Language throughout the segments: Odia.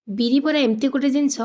ବିରି ବରା ଏମିତି ଗୋଟେ ଜିନିଷ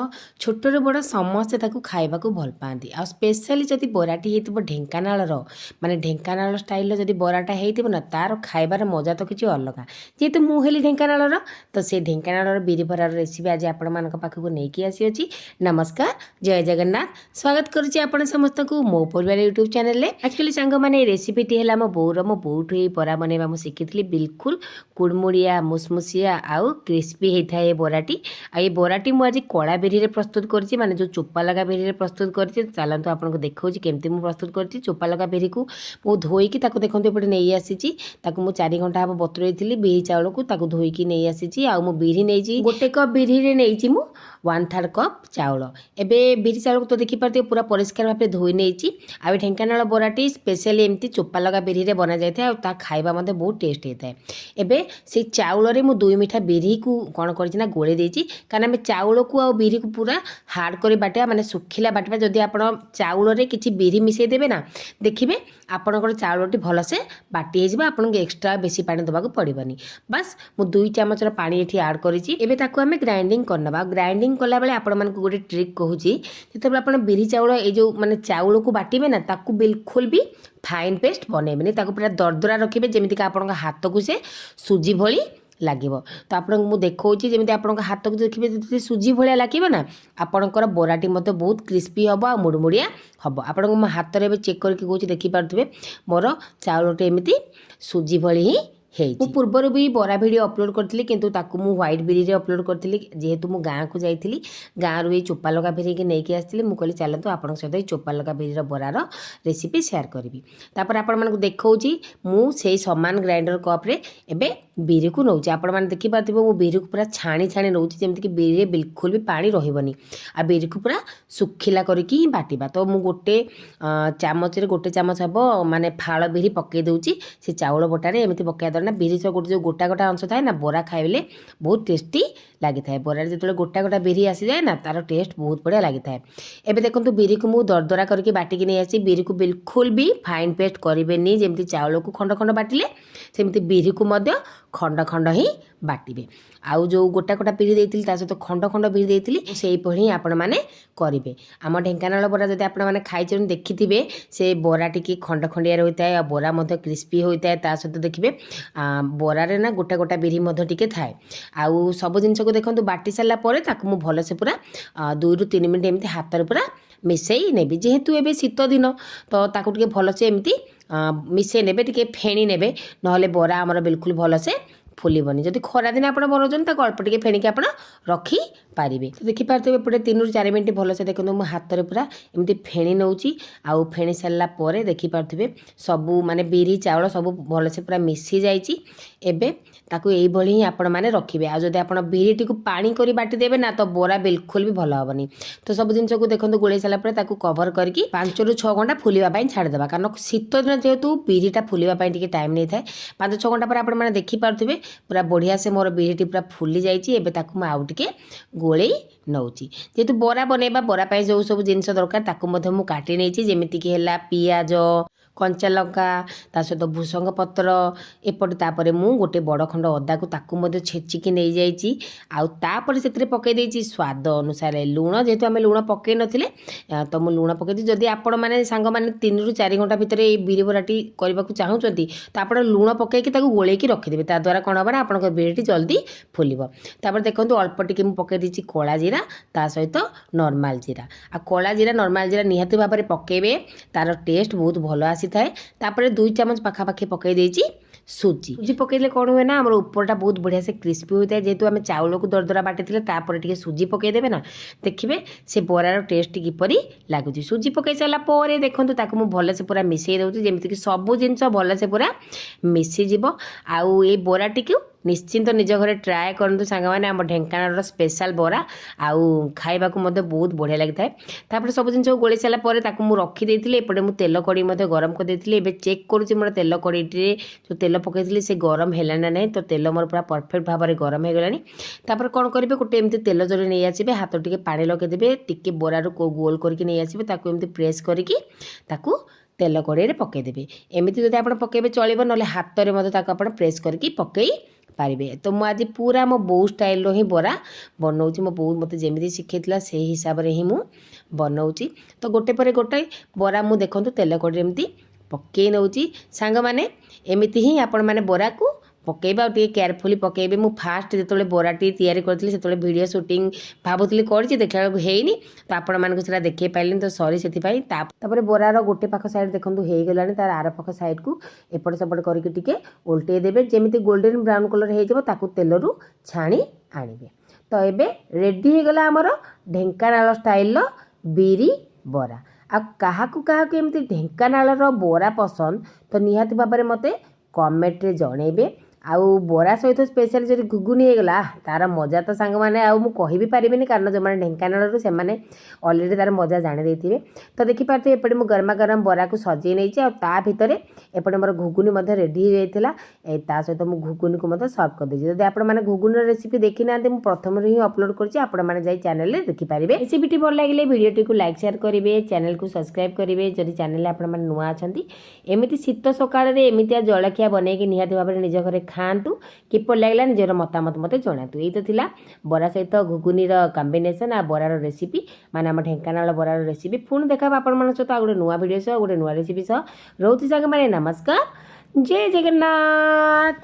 ଛୋଟରୁ ବଡ଼ ସମସ୍ତେ ତାକୁ ଖାଇବାକୁ ଭଲ ପାଆନ୍ତି। ଆଉ ସ୍ପେଶାଲି ଯଦି ବରାଟି ହେଇଥିବ ଢେଙ୍କାନାଳର, ମାନେ ଢେଙ୍କାନାଳ ଷ୍ଟାଇଲର ଯଦି ବରାଟା ହେଇଥିବ ନା, ତାର ଖାଇବାର ମଜା ତ କିଛି ଅଲଗା। ଯେହେତୁ ମୁଁ ହେଲି ଢେଙ୍କାନାଳର, ତ ସେ ଢେଙ୍କାନାଳର ବିରି ବରାର ରେସିପି ଆଜି ଆପଣମାନଙ୍କ ପାଖକୁ ନେଇକି ଆସିଅଛି। ନମସ୍କାର, ଜୟ ଜଗନ୍ନାଥ। ସ୍ୱାଗତ କରୁଛି ଆପଣ ସମସ୍ତଙ୍କୁ ମୋ ପରିବାର ୟୁଟ୍ୟୁବ୍ ଚ୍ୟାନେଲରେ। ଆକ୍ଚୁଆଲି ସାଙ୍ଗମାନେ, ଏ ରେସିପିଟି ହେଲା ମୋ ବୋଉର। ମୋ ବୋଉଠୁ ଏଇ ବରା ବନେଇବା ମୁଁ ଶିଖିଥିଲି। ବିଲକୁଲ କୁଡ଼ମୁଡ଼ିଆ, ମୁସମୁସିଆ ଆଉ କ୍ରିସ୍ପି ହେଇଥାଏ ଏ ବରାଟି। ଆଉ এই ବରାଟି ମୁଁ ଆଜି କଳା ବିରିରେ ପ୍ରସ୍ତୁତ କରିଛି, ମାନେ ଯେଉଁ ଚୋପା ଲଗା ବିରିରେ ପ୍ରସ୍ତୁତ କରିଛି। ଚାଲନ୍ତୁ ଆପଣଙ୍କୁ ଦେଖାଉଛି କେମିତି ମୁଁ ପ୍ରସ୍ତୁତ କରିଛି। ଚୋପା ଲଗା ବିରିକୁ ମୁଁ ଧୋଇକି ତାକୁ ଦେଖନ୍ତୁ ଏପଟେ ନେଇ ଆସିଛି। ତାକୁ ମୁଁ 4 ଘଣ୍ଟା ହେବ ବତୁରେଇଥିଲି ବିରି ଚାଉଳକୁ, ତାକୁ ଧୋଇକି ନେଇ ଆସିଛି। ଆଉ ମୁଁ ବିରି ନେଇଛି, ଗୋଟେ କପ୍ ବିରିରେ ନେଇଛି ମୁଁ 1/3 କପ୍ ଚାଉଳ। ଏବେ ବିରି ଚାଉଳକୁ ତ ଦେଖିପାରୁଥିବେ ପୁରା ପରିଷ୍କାର ଭାବରେ ଧୋଇ ନେଇଛି। ଆଉ ଏ ଢେଙ୍କାନାଳ ବରାଟି ସ୍ପେଶାଲି ଏମିତି ଚୋପା ଲଗା ବିରିରେ ବନାଯାଇଥାଏ, ଆଉ ତା ଖାଇବା ମଧ୍ୟ ବହୁତ ଟେଷ୍ଟ ହେଇଥାଏ। ଏବେ ସେଇ ଚାଉଳରେ ମୁଁ 2 ମୁଠା ବିରିକୁ କ'ଣ କରିଛି ନା ଗୋଳେଇ ଦେଇଛି। କାରଣ ଆମେ ଚାଉଳକୁ ଆଉ ବିରିକୁ ପୁରା ହାର୍ଡ଼ କରି ବାଟିବା, ମାନେ ଶୁଖିଲା ବାଟିବା। ଯଦି ଆପଣ ଚାଉଳରେ କିଛି ବିରି ମିଶାଇ ଦେବେ ନା, ଦେଖିବେ ଆପଣଙ୍କର ଚାଉଳଟି ଭଲସେ ବାଟି ହେଇଯିବ। ଆପଣଙ୍କୁ ଏକ୍ସଟ୍ରା ବେଶୀ ପାଣି ଦେବାକୁ ପଡ଼ିବନି। ବାସ୍ ମୁଁ 2 ଚାମଚର ପାଣି ଏଠି ଆଡ଼୍ କରିଛି। ଏବେ ତାକୁ ଆମେ ଗ୍ରାଇଣ୍ଡିଙ୍ଗ କରିନେବା। ଆଉ ଗ୍ରାଇଣ୍ଡିଙ୍ଗ କଲାବେଳେ ଆପଣମାନଙ୍କୁ ଗୋଟେ ଟ୍ରିକ୍ କହୁଛି। ଯେତେବେଳେ ଆପଣ ବିରି ଚାଉଳ ଏଇ ଯେଉଁ ମାନେ ଚାଉଳକୁ ବାଟିବେ ନା, ତାକୁ ବିଲକୁଲ ବି ଫାଇନ୍ ପେଷ୍ଟ ବନେଇବେନି। ତାକୁ ପୁରା ଦରଦରା ରଖିବେ, ଯେମିତିକି ଆପଣଙ୍କ ହାତକୁ ସେ ସୁଜି ଭଳି ଲାଗିବ। ତ ଆପଣଙ୍କୁ ମୁଁ ଦେଖାଉଛି, ଯେମିତି ଆପଣଙ୍କ ହାତକୁ ଦେଖିବେ ଯଦି ସୁଜି ଭଳିଆ ଲାଗିବ ନା, ଆପଣଙ୍କର ବରାଟି ମଧ୍ୟ ବହୁତ କ୍ରିସ୍ପି ହେବ ଆଉ ମୁଡ଼ମୁଡ଼ିଆ ହେବ। ଆପଣଙ୍କୁ ମୋ ହାତରେ ଏବେ ଚେକ୍ କରିକି କହୁଛି, ଦେଖିପାରୁଥିବେ ମୋର ଚାଉଳଟି ଏମିତି ସୁଜି ଭଳି ହିଁ ହେଇଛି। ମୁଁ ପୂର୍ବରୁ ବି ବରା ଭିଡ଼ିଓ ଅପଲୋଡ଼ କରିଥିଲି, କିନ୍ତୁ ତାକୁ ମୁଁ ହ୍ୱାଇଟ୍ ବିରିରେ ଅପଲୋଡ଼ କରିଥିଲି। ଯେହେତୁ ମୁଁ ଗାଁକୁ ଯାଇଥିଲି, ଗାଁରୁ ଏଇ ଚୋପା ଲଗା ବିରିକି ନେଇକି ଆସିଥିଲି। ମୁଁ କହିଲି ଚାଲନ୍ତୁ ଆପଣଙ୍କ ସହିତ ଏଇ ଚୋପା ଲଗା ବିରିର ବରାର ରେସିପି ସେୟାର କରିବି। ତାପରେ ଆପଣମାନଙ୍କୁ ଦେଖାଉଛି, ମୁଁ ସେଇ ସମାନ ଗ୍ରାଇଣ୍ଡର କପ୍ରେ ଏବେ ବିରିକୁ ନେଉଛି। ଆପଣମାନେ ଦେଖିପାରୁଥିବେ ମୁଁ ବିରିକୁ ପୁରା ଛାଣି ଛାଣି ନେଉଛି, ଯେମିତିକି ବିରିରେ ବିଲକୁଲ ବି ପାଣି ରହିବନି। ଆଉ ବିରିକୁ ପୁରା ଶୁଖିଲା କରିକି ହିଁ ବାଟିବା। ତ ମୁଁ ଗୋଟେ ଚାମଚରେ 1 ଚାମଚ ହେବ ମାନେ ଫାଳ ବିରି ପକାଇ ଦେଉଛି ସେ ଚାଉଳ ବଟାରେ। ଏମିତି ପକାଇବା ଦ୍ୱାରା ନା ବିରିର ଗୋଟେ ଯେଉଁ ଗୋଟା ଗୋଟା ଅଂଶ ଥାଏ ନା, ବରା ଖାଇଲେ ବହୁତ ଟେଷ୍ଟି ଲାଗିଥାଏ। ବରାରେ ଯେତେବେଳେ ଗୋଟା ଗୋଟା ବିରି ଆସିଯାଏ ନା, ତାର ଟେଷ୍ଟ ବହୁତ ବଢ଼ିଆ ଲାଗିଥାଏ। ଏବେ ଦେଖନ୍ତୁ ବିରିକୁ ମୁଁ ଦରଦରା କରିକି ବାଟିକି ନେଇ ଆସିଛି। ବିରିକୁ ବିଲକୁଲ ବି ଫାଇନ୍ ପେଷ୍ଟ କରିବେନି। ଯେମିତି ଚାଉଳକୁ ଖଣ୍ଡ ଖଣ୍ଡ ବାଟିଲେ, ସେମିତି ବିରିକୁ ମଧ୍ୟ ଖଣ୍ଡ ଖଣ୍ଡ ହିଁ ବାଟିବେ। ଆଉ ଯେଉଁ ଗୋଟା ଗୋଟା ବିରି ଦେଇଥିଲି ତା ସହିତ ଖଣ୍ଡ ଖଣ୍ଡ ବିରି ଦେଇଥିଲି, ସେଇଭଳି ହିଁ ଆପଣମାନେ କରିବେ। ଆମ ଢେଙ୍କାନାଳ ବରା ଯଦି ଆପଣମାନେ ଖାଇଛନ୍ତି ଦେଖିଥିବେ, ସେ ବରା ଟିକେ ଖଣ୍ଡ ଖଣ୍ଡିଆ ରହିଥାଏ, ଆଉ ବରା ମଧ୍ୟ କ୍ରିସ୍ପି ହୋଇଥାଏ। ତା ସହିତ ଦେଖିବେ ବରାରେ ନା ଗୋଟା ଗୋଟା ବିରି ମଧ୍ୟ ଟିକେ ଥାଏ। ଆଉ ସବୁ ଜିନିଷକୁ ଦେଖନ୍ତୁ ବାଟି ସାରିଲା ପରେ ତାକୁ ମୁଁ ଭଲସେ ପୁରା 2ରୁ 3 ମିନିଟ୍ ଏମିତି ହାତରେ ପୁରା ମିଶାଇ ନେବି। ଯେହେତୁ ଏବେ ଶୀତ ଦିନ, ତ ତାକୁ ଟିକେ ଭଲସେ ଏମିତି ମିଶାଇ ନେବେ, ଟିକେ ଫେଣି ନେବେ, ନହେଲେ ବରା ଆମର ବିଲକୁଲ ଭଲସେ ଫୁଲିବନି। ଯଦି ଖରାଦିନେ ଆପଣ ବନାଉଛନ୍ତି, ତାକୁ ଅଳ୍ପ ଟିକେ ଫେଣିକି ଆପଣ ରଖିପାରିବେ। ତ ଦେଖିପାରୁଥିବେ ଏପଟେ 3ରୁ 4 ମିନିଟ୍ ଭଲସେ ଦେଖନ୍ତୁ ମୁଁ ହାତରେ ପୁରା ଏମିତି ଫେଣି ନେଉଛି। ଆଉ ଫେଣି ସାରିଲା ପରେ ଦେଖିପାରୁଥିବେ ସବୁ ମାନେ ବିରି ଚାଉଳ ସବୁ ଭଲସେ ପୁରା ମିଶି ଯାଇଛି। ଏବେ ତାକୁ ଏଇଭଳି ହିଁ ଆପଣମାନେ ରଖିବେ। ଆଉ ଯଦି ଆପଣ ବିରିଟିକୁ ପାଣି କରି ବାଟିଦେବେ ନା, ତ ବରା ବିଲକୁଲ ବି ଭଲ ହେବନି। ତ ସବୁ ଜିନିଷକୁ ଦେଖନ୍ତୁ ଗୋଳେଇ ସାରିଲା ପରେ ତାକୁ କଭର କରିକି 5ରୁ 6 ଘଣ୍ଟା ଫୁଲିବା ପାଇଁ ଛାଡ଼ିଦେବା। କାରଣ ଶୀତ ଦିନ ଯେହେତୁ ବିରିଟା ଫୁଲିବା ପାଇଁ ଟିକେ ଟାଇମ୍ ନେଇଥାଏ। 5-6 ଘଣ୍ଟା ପରେ ଆପଣମାନେ ଦେଖିପାରୁଥିବେ ପୁରା ବଢ଼ିଆ ସେ ମୋର ବିରିଟି ପୁରା ଫୁଲି ଯାଇଛି। ଏବେ ତାକୁ ମୁଁ ଆଉ ଟିକେ ଗୋଳେଇ ନେଉଛି। ଯେହେତୁ ବରା ବନେଇବା, ବରା ପାଇଁ ଯେଉଁ ସବୁ ଜିନିଷ ଦରକାର ତାକୁ ମଧ୍ୟ ମୁଁ କାଟି ନେଇଛି। ଯେମିତିକି ହେଲା ପିଆଜ, କଞ୍ଚା ଲଙ୍କା, ତା ସହିତ ଭୃସଙ୍ଗ ପତ୍ର। ଏପଟେ ତାପରେ ମୁଁ ଗୋଟେ ବଡ଼ ଖଣ୍ଡ ଅଦାକୁ ତାକୁ ମଧ୍ୟ ଛେଚିକି ନେଇଯାଇଛି। ଆଉ ତାପରେ ସେଥିରେ ପକାଇ ଦେଇଛି ସ୍ୱାଦ ଅନୁସାରେ ଲୁଣ। ଯେହେତୁ ଆମେ ଲୁଣ ପକାଇ ନଥିଲେ, ତ ମୁଁ ଲୁଣ ପକାଇଛି। ଯଦି ଆପଣମାନେ ସାଙ୍ଗମାନେ 3ରୁ 4 ଘଣ୍ଟା ଭିତରେ ଏଇ ବିରି ବରାଟି କରିବାକୁ ଚାହୁଁଛନ୍ତି, ତ ଆପଣ ଲୁଣ ପକାଇକି ତାକୁ ଗୋଳେଇକି ରଖିଦେବେ। ତା ଦ୍ୱାରା କ'ଣ ହେବ ନା, ଆପଣଙ୍କ ବିରିଟି ଜଲ୍ଦି ଫୁଲିବ। ତାପରେ ଦେଖନ୍ତୁ ଅଳ୍ପ ଟିକେ ମୁଁ ପକାଇ ଦେଇଛି କଳା ଜିରା, ତା ସହିତ ନର୍ମାଲ ଜିରା। ଆଉ କଳା ଜିରା ନର୍ମାଲ ଜିରା ନିହାତି ଭାବରେ ପକାଇବେ, ତାର ଟେଷ୍ଟ ବହୁତ ଭଲ ଆସିଥାଏ। ତାପରେ 2 ଚାମଚ ପାଖାପାଖି ପକାଇ ଦେଇଛି ସୁଜି ପକାଇଲେ କ'ଣ ହୁଏ ନା, ଆମର ଉପରଟା ବହୁତ ବଢ଼ିଆ ସେ କ୍ରିସ୍ପି ହୋଇଥାଏ। ଯେହେତୁ ଆମେ ଚାଉଳକୁ ଦରଦରା ବାଟିଥିଲେ, ତାପରେ ଟିକେ ସୁଜି ପକାଇଦେବେ ନା, ଦେଖିବେ ସେ ବରାର ଟେଷ୍ଟ କିପରି ଲାଗୁଛି। ସୁଜି ପକାଇ ସାରିଲା ପରେ ଦେଖନ୍ତୁ ତାକୁ ମୁଁ ଭଲସେ ପୁରା ମିଶାଇ ଦେଉଛି, ଯେମିତିକି ସବୁ ଜିନିଷ ଭଲସେ ପୁରା ମିଶିଯିବ। ଆଉ ଏଇ ବରାଟିକୁ ନିଶ୍ଚିନ୍ତ ନିଜ ଘରେ ଟ୍ରାଏ କରନ୍ତୁ ସାଙ୍ଗମାନେ। ଆମ ଢେଙ୍କାନାଳର ସ୍ପେଶାଲ ବରା, ଆଉ ଖାଇବାକୁ ମଧ୍ୟ ବହୁତ ବଢ଼ିଆ ଲାଗିଥାଏ। ତାପରେ ସବୁ ଜିନିଷକୁ ଗୋଳେଇ ସାରିଲା ପରେ ତାକୁ ମୁଁ ରଖିଦେଇଥିଲି। ଏପଟେ ମୁଁ ତେଲ କଢ଼େଇ ମଧ୍ୟ ଗରମ କରିଦେଇଥିଲି। ଏବେ ଚେକ୍ କରୁଛି ମୋର ତେଲ କଢ଼େଇଟିରେ ଯେଉଁ ତେଲ ପକାଇଥିଲି ସେ ଗରମ ହେଲାଣି ନା ନାହିଁ। ତ ତେଲ ମୋର ପୁରା ପରଫେକ୍ଟ ଭାବରେ ଗରମ ହେଇଗଲାଣି। ତାପରେ କ'ଣ କରିବେ, ଗୋଟେ ଏମିତି ତେଲ ଜରି ନେଇ ଆସିବେ, ହାତ ଟିକେ ପାଣି ଲଗାଇଦେବେ, ଟିକେ ବରାରୁ ଗୋଲ କରିକି ନେଇ ଆସିବେ, ତାକୁ ଏମିତି ପ୍ରେସ୍ କରିକି ତାକୁ তেল কড়াইରେ ପକାଇଦେବେ। ଏମିତି ଯଦି ଆପଣ ପକାଇବେ ଚଳିବ, ନହେଲେ ହାତରେ ମଧ୍ୟ ତାକୁ ଆପଣ ପ୍ରେସ୍ କରିକି ପକାଇ ପାରିବେ। ତ ମୁଁ ଆଜି ପୁରା ମୋ ବୋଉ ଷ୍ଟାଇଲ୍ର ହିଁ ବରା ବନାଉଛି। ମୋ ବୋଉ ମୋତେ ଯେମିତି ଶିଖାଇଥିଲା ସେହି ହିସାବରେ ହିଁ ମୁଁ ବନାଉଛି। ତ ଗୋଟେ ପରେ ଗୋଟେ ବରା ମୁଁ ଦେଖନ୍ତୁ ତେଲ କଡ଼େଇରେ ଏମିତି ପକାଇ ନେଉଛି। ସାଙ୍ଗମାନେ ଏମିତି ହିଁ ଆପଣମାନେ ବରାକୁ ପକାଇବା ଆଉ ଟିକେ କେୟାରଫୁଲି ପକାଇବେ। ମୁଁ ଫାଷ୍ଟ ଯେତେବେଳେ ବରାଟି ତିଆରି କରିଥିଲି ସେତେବେଳେ ଭିଡ଼ିଓ ସୁଟିଂ ଭାବୁଥିଲି କରିଛି, ଦେଖିଲା ବେଳକୁ ହେଇନି। ତ ଆପଣମାନଙ୍କୁ ସେଟା ଦେଖାଇ ପାରିଲିନି, ତ ସରି ସେଥିପାଇଁ। ତାପରେ ବରାର ଗୋଟେ ପାଖ ସାଇଡ଼୍ ଦେଖନ୍ତୁ ହେଇଗଲାଣି, ତାର ଆର ପାଖ ସାଇଡ଼୍କୁ ଏପଟ ସେପଟ କରିକି ଟିକେ ଓଲଟେଇ ଦେବେ। ଯେମିତି ଗୋଲ୍ଡେନ୍ ବ୍ରାଉନ୍ କଲର୍ ହେଇଯିବ ତାକୁ ତେଲରୁ ଛାଣି ଆଣିବେ। ତ ଏବେ ରେଡ଼ି ହେଇଗଲା ଆମର ଢେଙ୍କାନାଳ ଷ୍ଟାଇଲ୍ର ବିରି ବରା। ଆଉ କାହାକୁ କାହାକୁ ଏମିତି ଢେଙ୍କାନାଳର ବରା ପସନ୍ଦ, ତ ନିହାତି ଭାବରେ ମୋତେ କମେଣ୍ଟରେ ଜଣେଇବେ। ଆଉ ବରା ସହିତ ସ୍ପେଶାଲି ଯଦି ଘୁଗୁନି ହେଇଗଲା, ତାର ମଜା ତ ସାଙ୍ଗମାନେ ଆଉ ମୁଁ କହିବି ପାରିବିନି, କାରଣ ଯେଉଁମାନେ ଢେଙ୍କାନାଳରୁ ସେମାନେ ଅଲରେଡ଼ି ତାର ମଜା ଜାଣି ଦେଇଥିବେ। ତ ଦେଖିପାରୁଥିବେ ଏପଟେ ମୁଁ ଗରମା ଗରମ ବରାକୁ ସଜେଇ ନେଇଛି, ଆଉ ତା ଭିତରେ ଏପଟେ ମୋର ଘୁଗୁନି ମଧ୍ୟ ରେଡ଼ି ହେଇଯାଇଥିଲା। ତା ସହିତ ମୁଁ ଘୁଗୁନିକୁ ମଧ୍ୟ ସର୍ଭ କରିଦେଇଛି। ଯଦି ଆପଣମାନେ ଘୁଗୁନିର ରେସିପି ଦେଖିନାହାନ୍ତି, ମୁଁ ପ୍ରଥମରୁ ହିଁ ଅପଲୋଡ଼ କରିଛି, ଆପଣମାନେ ଯାଇ ଚ୍ୟାନେଲରେ ଦେଖିପାରିବେ। ରେସିପିଟି ଭଲ ଲାଗିଲେ ଭିଡ଼ିଓଟିକୁ ଲାଇକ୍ ସେୟାର କରିବେ, ଚ୍ୟାନେଲକୁ ସବସ୍କ୍ରାଇବ୍ କରିବେ ଯଦି ଚ୍ୟାନେଲରେ ଆପଣମାନେ ନୂଆ ଅଛନ୍ତି। ଏମିତି ଶୀତ ସକାଳରେ ଏମିତିଆ ଜଳଖିଆ ବନେଇକି ନିହାତି ଭାବରେ ନିଜ ଘରେ ଖାଆନ୍ତୁ। କିପରି ଲାଗିଲା ନିଜର ମତାମତ ମୋତେ ଜଣାନ୍ତୁ। ଏଇ ତ ଥିଲା ବରା ସହିତ ଘୁଗୁନିର କମ୍ବିନେସନ୍ ଆଉ ବରାର ରେସିପି, ମାନେ ଆମ ଢେଙ୍କାନାଳ ବରାର ରେସିପି। ପୁଣି ଦେଖା ହେବ ଆପଣମାନଙ୍କ ସହିତ ଆଉ ଗୋଟେ ନୂଆ ଭିଡ଼ିଓ ସହ, ଗୋଟେ ନୂଆ ରେସିପି ସହ। ରହୁଛି ସାଙ୍ଗମାନେ, ନମସ୍କାର, ଜୟ ଜଗନ୍ନାଥ।